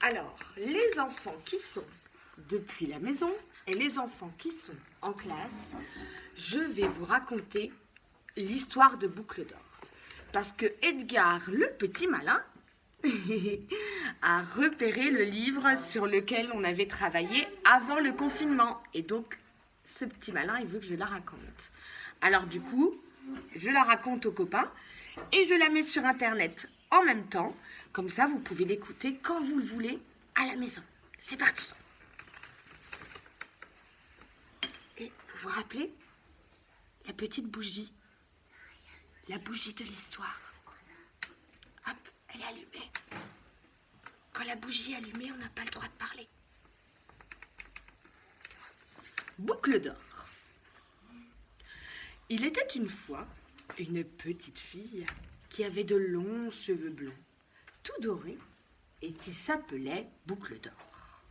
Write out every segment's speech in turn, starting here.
Alors, les enfants qui sont depuis la maison et les enfants qui sont en classe, je vais vous raconter l'histoire de Boucle d'Or. Parce que Edgar, le petit malin, a repéré le livre sur lequel on avait travaillé avant le confinement. Et donc, ce petit malin, il veut que je la raconte. Alors du coup, je la raconte aux copains et je la mets sur Internet en même temps. Comme ça, vous pouvez l'écouter quand vous le voulez à la maison. C'est parti. Et vous vous rappelez la petite bougie? La bougie de l'histoire. Hop, elle est allumée. Quand la bougie est allumée, on n'a pas le droit de parler. Boucle d'or. Il était une fois une petite fille qui avait de longs cheveux blonds, tout dorés, et qui s'appelait Boucle d'Or.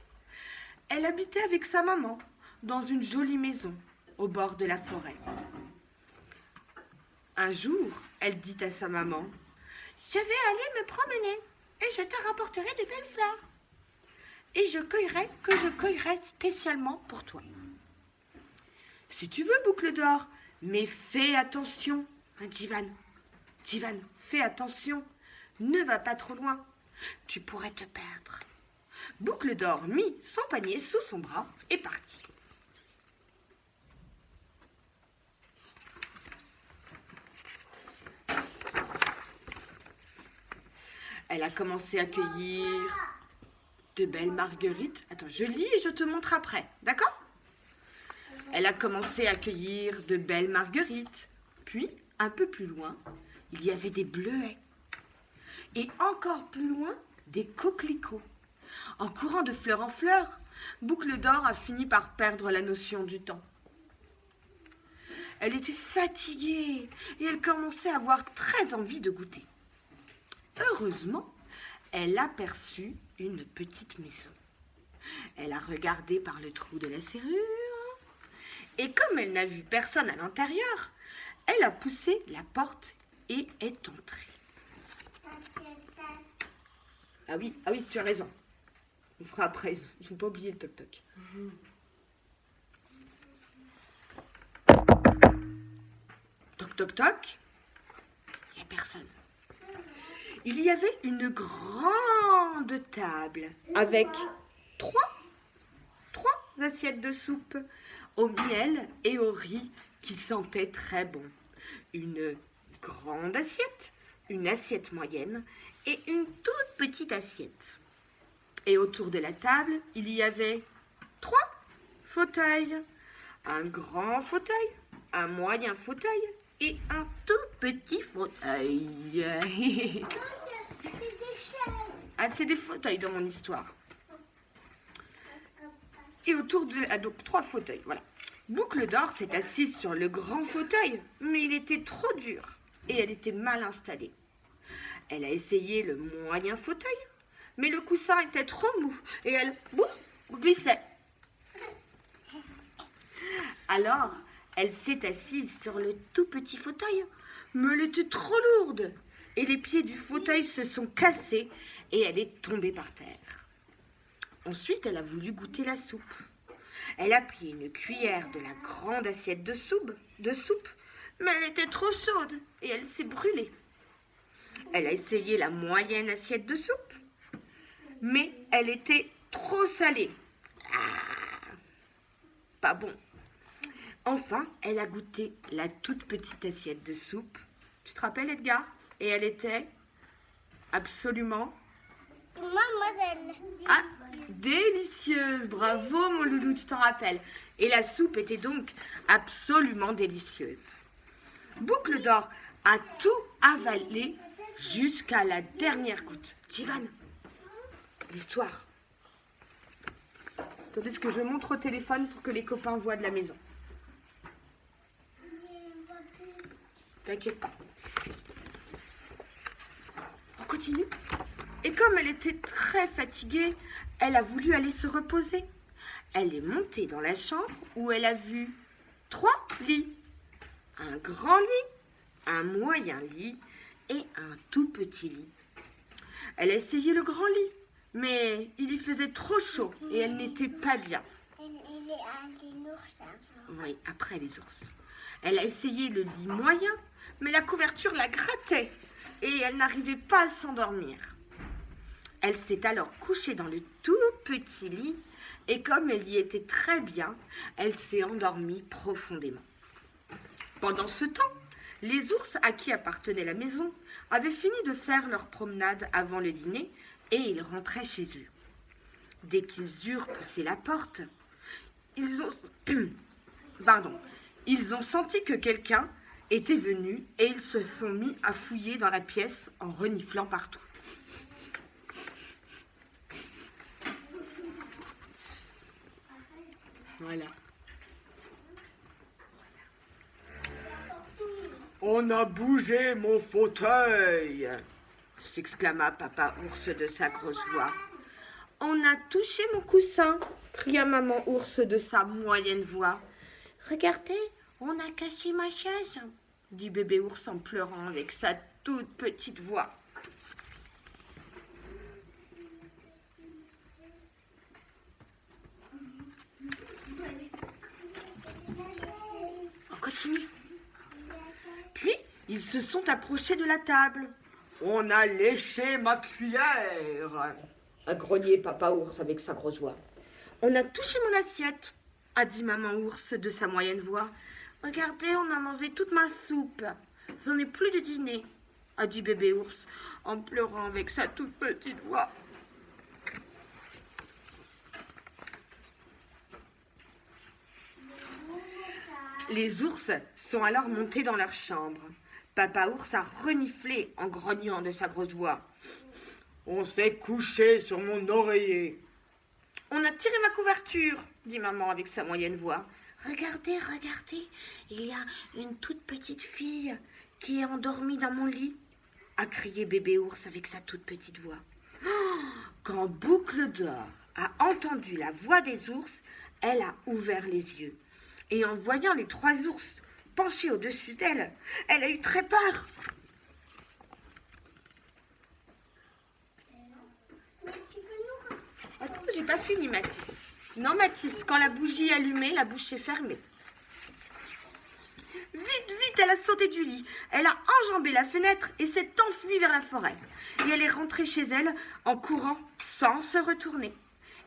Elle habitait avec sa maman dans une jolie maison au bord de la forêt. Un jour, elle dit à sa maman: « Je vais aller me promener et je te rapporterai de belles fleurs. Et je cueillerai spécialement pour toi. » « Si tu veux, Boucle d'Or, mais fais attention, hein, Jivan. Jivan, fais attention, ne va pas trop loin, tu pourrais te perdre. » Boucle d'Or mit son panier sous son bras et partit. Elle a commencé à cueillir de belles marguerites. Attends, je lis et je te montre après, d'accord ? Elle a commencé à cueillir de belles marguerites. Puis, un peu plus loin, il y avait des bleuets. Et encore plus loin, des coquelicots. En courant de fleur en fleur, Boucle d'Or a fini par perdre la notion du temps. Elle était fatiguée et elle commençait à avoir très envie de goûter. Heureusement, elle aperçut une petite maison. Elle a regardé par le trou de la serrure. Et comme elle n'a vu personne à l'intérieur, elle a poussé la porte et est entrée. Ah oui, tu as raison. On fera après, il ne faut pas oublier le toc-toc. Toc-toc-toc, il n'y a personne. Il y avait une grande table avec trois assiettes de soupe au miel et au riz qui sentaient très bon. Une grande assiette, une assiette moyenne et une toute petite assiette. Et autour de la table, il y avait 3 fauteuils. Un grand fauteuil, un moyen fauteuil et un tout petit fauteuil. C'est des chaises. Ah, c'est des fauteuils dans mon histoire. Et autour de... donc 3 fauteuils, voilà. Boucle d'Or s'est assise sur le grand fauteuil, mais il était trop dur et elle était mal installée. Elle a essayé le moyen fauteuil, mais le coussin était trop mou et elle glissait. Alors, elle s'est assise sur le tout petit fauteuil, mais elle était trop lourde et les pieds du fauteuil se sont cassés et elle est tombée par terre. Ensuite, elle a voulu goûter la soupe. Elle a pris une cuillère de la grande assiette de soupe, mais elle était trop chaude et elle s'est brûlée. Elle a essayé la moyenne assiette de soupe, mais elle était trop salée. Ah, pas bon. Enfin, elle a goûté la toute petite assiette de soupe. Tu te rappelles, Edgar? Et elle était absolument... Mademoiselle. Ah, délicieuse, bravo mon loulou, tu t'en rappelles. Et la soupe était donc absolument délicieuse. Boucle d'Or a tout avalé jusqu'à la dernière goutte. Jivan, l'histoire. Attendez ce que je montre au téléphone pour que les copains voient de la maison. T'inquiète pas. On continue. Et comme elle était très fatiguée, elle a voulu aller se reposer. Elle est montée dans la chambre où elle a vu 3 lits. Un grand lit, un moyen lit et un tout petit lit. Elle a essayé le grand lit, Mais il y faisait trop chaud et elle n'était pas bien. Il est allé l'ours avant. Oui, après les ours. Elle a essayé le lit moyen, mais la couverture la grattait et elle n'arrivait pas à s'endormir. Elle s'est alors couchée dans le tout petit lit et comme elle y était très bien, elle s'est endormie profondément. Pendant ce temps, les ours à qui appartenait la maison avaient fini de faire leur promenade avant le dîner et ils rentraient chez eux. Dès qu'ils eurent poussé la porte, ils ont senti que quelqu'un était venu et ils se sont mis à fouiller dans la pièce en reniflant partout. Voilà. On a bougé mon fauteuil, s'exclama papa ours de sa grosse voix. On a touché mon coussin, cria maman ours de sa moyenne voix. Regardez, on a caché ma chaise, dit bébé ours en pleurant avec sa toute petite voix. On continue. Puis, ils se sont approchés de la table. On a léché ma cuillère, a grogné papa ours avec sa grosse voix. On a touché mon assiette, a dit maman ours de sa moyenne voix. Regardez, on a mangé toute ma soupe. J'en ai plus de dîner, a dit bébé ours en pleurant avec sa toute petite voix. Les ours sont alors montés dans leur chambre. Papa ours a reniflé en grognant de sa grosse voix. On s'est couché sur mon oreiller. On a tiré ma couverture, dit maman avec sa moyenne voix. Regardez, regardez, il y a une toute petite fille qui est endormie dans mon lit, a crié bébé ours avec sa toute petite voix. Quand Boucle d'Or a entendu la voix des ours, elle a ouvert les yeux. Et en voyant les 3 ours penchés au-dessus d'elle, elle a eu très peur. Attends, j'ai pas fini, Mathis. Non, Mathis, quand la bougie est allumée, la bouche est fermée. Vite, vite, elle a sauté du lit. Elle a enjambé la fenêtre et s'est enfuie vers la forêt. Et elle est rentrée chez elle en courant sans se retourner.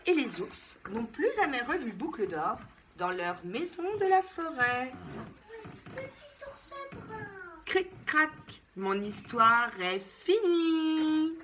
Et les ours n'ont plus jamais revu Boucle d'Or dans leur maison de la forêt. Petit ours brun. Cric-crac, mon histoire est finie.